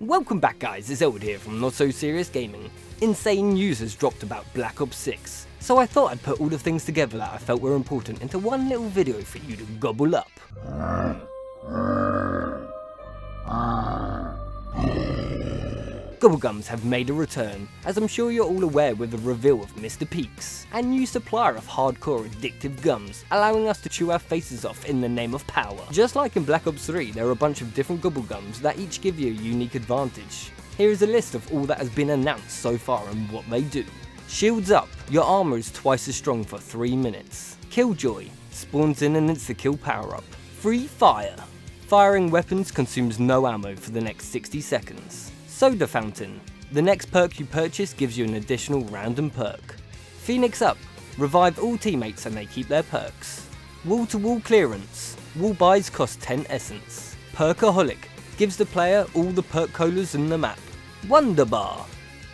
Welcome back guys, it's Elwood here from Not So Serious Gaming. Insane news has dropped about Black Ops 6, so I thought I'd put all the things together that I felt were important into one little video for you to gobble up. Gobblegums have made a return, as I'm sure you're all aware with the reveal of Mr. Peaks, a new supplier of hardcore addictive gums, allowing us to chew our faces off in the name of power. Just like in Black Ops 3, there are a bunch of different Gobblegums that each give you a unique advantage. Here is a list of all that has been announced so far and what they do. Shields up, your armor is twice as strong for 3 minutes. Killjoy, spawns in an insta-kill power up. Free fire, firing weapons consumes no ammo for the next 60 seconds. Soda Fountain, the next perk you purchase gives you an additional random perk. Phoenix Up, revive all teammates and they keep their perks. Wall to wall clearance, wall buys cost 10 essence. Perkaholic, gives the player all the perk colas in the map. Wonder Bar,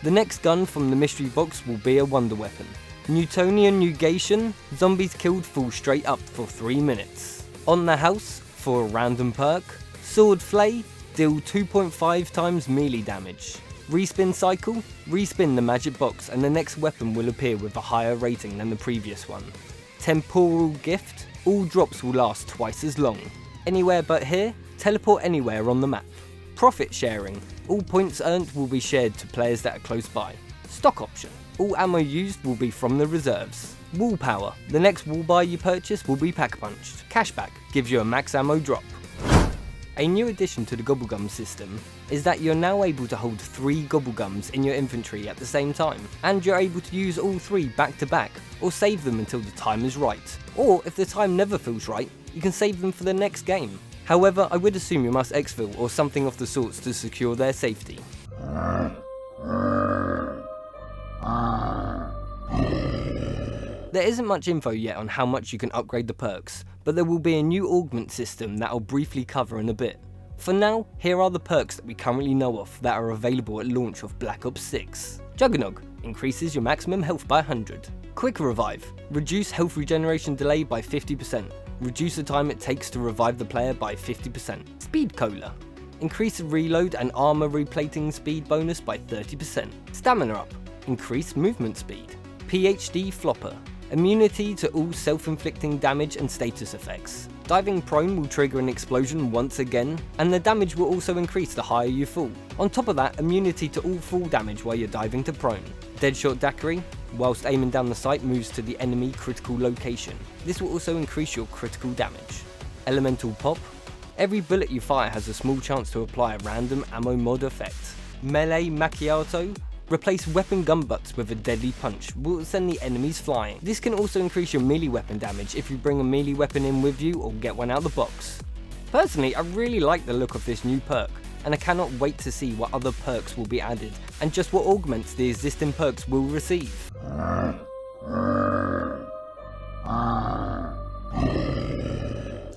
the next gun from the mystery box will be a wonder weapon. Newtonian Negation, zombies killed fall straight up for 3 minutes. On the House, for a random perk. Sword Flay, deal 2.5 times melee damage. Respin Cycle, respin the magic box and the next weapon will appear with a higher rating than the previous one. Temporal Gift, all drops will last twice as long. Anywhere but here, teleport anywhere on the map. Profit Sharing, all points earned will be shared to players that are close by. Stock Option, all ammo used will be from the reserves. Wall Power, the next wall buy you purchase will be pack punched. Cashback, gives you a max ammo drop. A new addition to the Gobblegum system is that you're now able to hold 3 Gobblegums in your inventory at the same time, and you're able to use all 3 back to back, or save them until the time is right. Or if the time never feels right, you can save them for the next game. However, I would assume you must exfil or something of the sorts to secure their safety. There isn't much info yet on how much you can upgrade the perks, but there will be a new augment system that I'll briefly cover in a bit. For now, here are the perks that we currently know of that are available at launch of Black Ops 6. Juggernog, increases your maximum health by 100. Quick Revive, reduce health regeneration delay by 50%, reduce the time it takes to revive the player by 50%. Speed Cola, increase reload and armor replating speed bonus by 30%. Stamina Up, increase movement speed. PhD Flopper, immunity to all self-inflicting damage and status effects. Diving prone will trigger an explosion once again, and the damage will also increase the higher you fall. On top of that, immunity to all fall damage while you're diving to prone. Deadshot Daiquiri, whilst aiming down the sight moves to the enemy critical location. This will also increase your critical damage. Elemental Pop, every bullet you fire has a small chance to apply a random ammo mod effect. Melee Macchiato, replace weapon gun butts with a deadly punch, will send the enemies flying. This can also increase your melee weapon damage if you bring a melee weapon in with you or get one out of the box. Personally, I really like the look of this new perk, and I cannot wait to see what other perks will be added, and just what augments the existing perks will receive.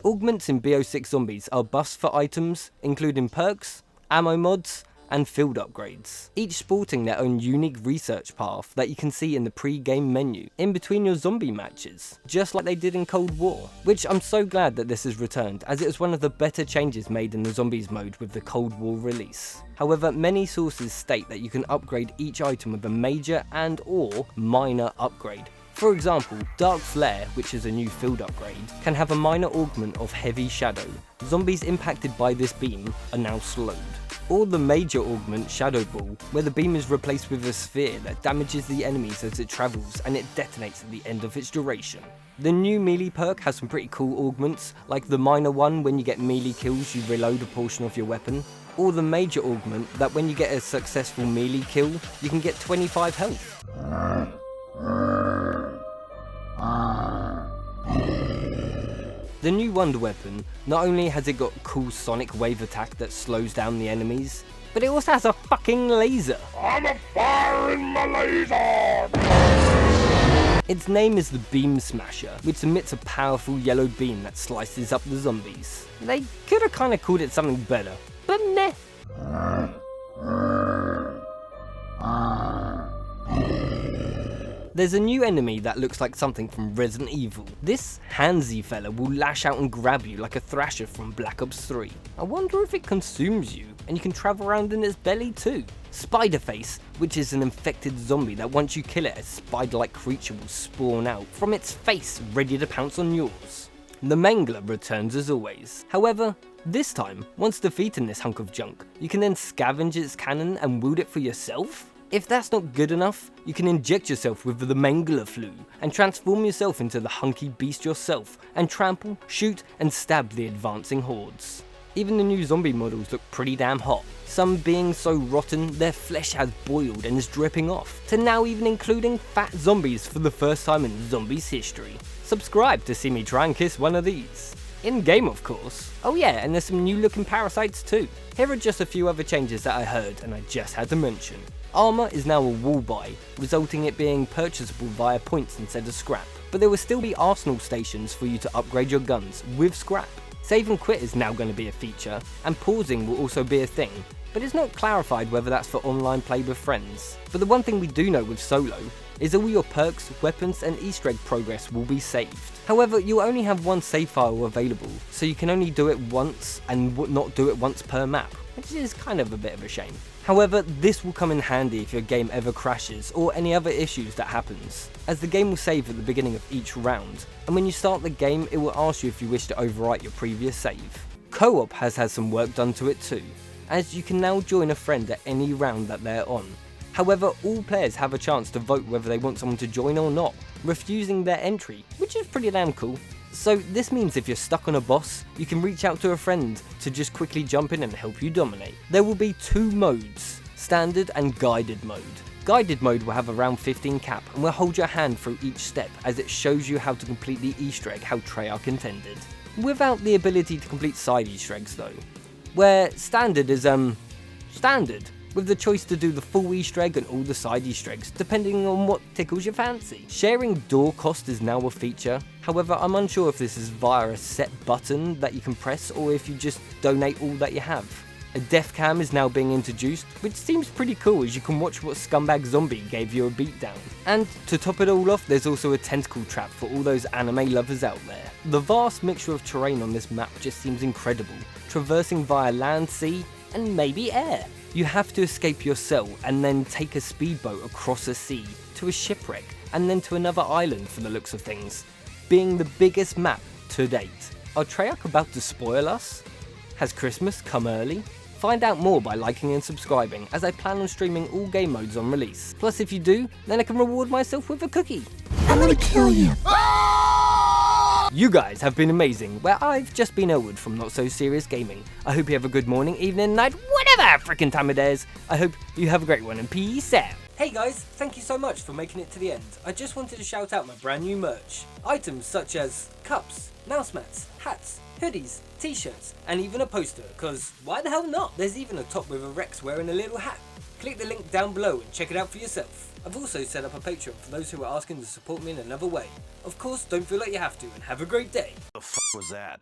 Augments in BO6 Zombies are buffs for items, including perks, ammo mods, and field upgrades, each sporting their own unique research path that you can see in the pre-game menu, in between your zombie matches, just like they did in Cold War, which I'm so glad that this has returned, as it was one of the better changes made in the zombies mode with the Cold War release. However, many sources state that you can upgrade each item with a major and or minor upgrade. For example, Dark Flare, which is a new field upgrade, can have a minor augment of Heavy Shadow. Zombies impacted by this beam are now slowed. Or the major augment Shadow Ball, where the beam is replaced with a sphere that damages the enemies as it travels and it detonates at the end of its duration. The new melee perk has some pretty cool augments, like the minor one when you get melee kills you reload a portion of your weapon, or the major augment that when you get a successful melee kill you can get 25 health. The new wonder weapon, not only has it got cool sonic wave attack that slows down the enemies, but it also has a fucking laser. I'm a firing my laser! Its name is the Beam Smasher, which emits a powerful yellow beam that slices up the zombies. They could have kinda called it something better, but meh. There's a new enemy that looks like something from Resident Evil. This handsy fella will lash out and grab you like a thrasher from Black Ops 3. I wonder if it consumes you, and you can travel around in its belly too. Spiderface, which is an infected zombie that once you kill it, a spider-like creature will spawn out from its face, ready to pounce on yours. The Mangler returns as always. However, this time, once defeating this hunk of junk, you can then scavenge its cannon and wield it for yourself? If that's not good enough, you can inject yourself with the Mangler flu and transform yourself into the hunky beast yourself and trample, shoot and stab the advancing hordes. Even the new zombie models look pretty damn hot, some being so rotten their flesh has boiled and is dripping off, to now even including fat zombies for the first time in zombies history. Subscribe to see me try and kiss one of these. In game of course. Oh yeah, and there's some new looking parasites too. Here are just a few other changes that I heard and I just had to mention. Armour is now a wall buy, resulting it being purchasable via points instead of scrap, but there will still be arsenal stations for you to upgrade your guns with scrap. Save and quit is now going to be a feature, and pausing will also be a thing, but it's not clarified whether that's for online play with friends. But the one thing we do know with solo is all your perks, weapons and Easter egg progress will be saved. However, you'll only have one save file available, so you can only do it once and not do it once per map, which is kind of a bit of a shame. However, this will come in handy if your game ever crashes or any other issues that happens, as the game will save at the beginning of each round, and when you start the game it will ask you if you wish to overwrite your previous save. Co-op has had some work done to it too, as you can now join a friend at any round that they're on. However, all players have a chance to vote whether they want someone to join or not, refusing their entry, which is pretty damn cool. So this means if you're stuck on a boss, you can reach out to a friend to just quickly jump in and help you dominate. There will be two modes, standard and guided mode. Guided mode will have around 15 cap and will hold your hand through each step as it shows you how to complete the Easter egg how Treyarch intended. Without the ability to complete side Easter eggs though, where standard is standard, with the choice to do the full Easter egg and all the side Easter eggs, depending on what tickles your fancy. Sharing door cost is now a feature, however I'm unsure if this is via a set button that you can press or if you just donate all that you have. A death cam is now being introduced, which seems pretty cool as you can watch what scumbag zombie gave you a beatdown. And to top it all off, there's also a tentacle trap for all those anime lovers out there. The vast mixture of terrain on this map just seems incredible, traversing via land, sea, and maybe air. You have to escape your cell and then take a speedboat across a sea to a shipwreck and then to another island for the looks of things, being the biggest map to date. Are Treyarch about to spoil us? Has Christmas come early? Find out more by liking and subscribing, as I plan on streaming all game modes on release. Plus if you do, then I can reward myself with a cookie. I'm gonna kill you. You guys have been amazing, where I've just been Elwood from Not So Serious Gaming. I hope you have a good morning, evening, night, whatever frickin' time it is. I hope you have a great one and peace out. Hey guys, thank you so much for making it to the end. I just wanted to shout out my brand new merch. Items such as cups, mouse mats, hats, hoodies, t-shirts, and even a poster, cause why the hell not? There's even a top with a Rex wearing a little hat. Click the link down below and check it out for yourself. I've also set up a Patreon for those who are asking to support me in another way. Of course, don't feel like you have to, and have a great day. The f was that?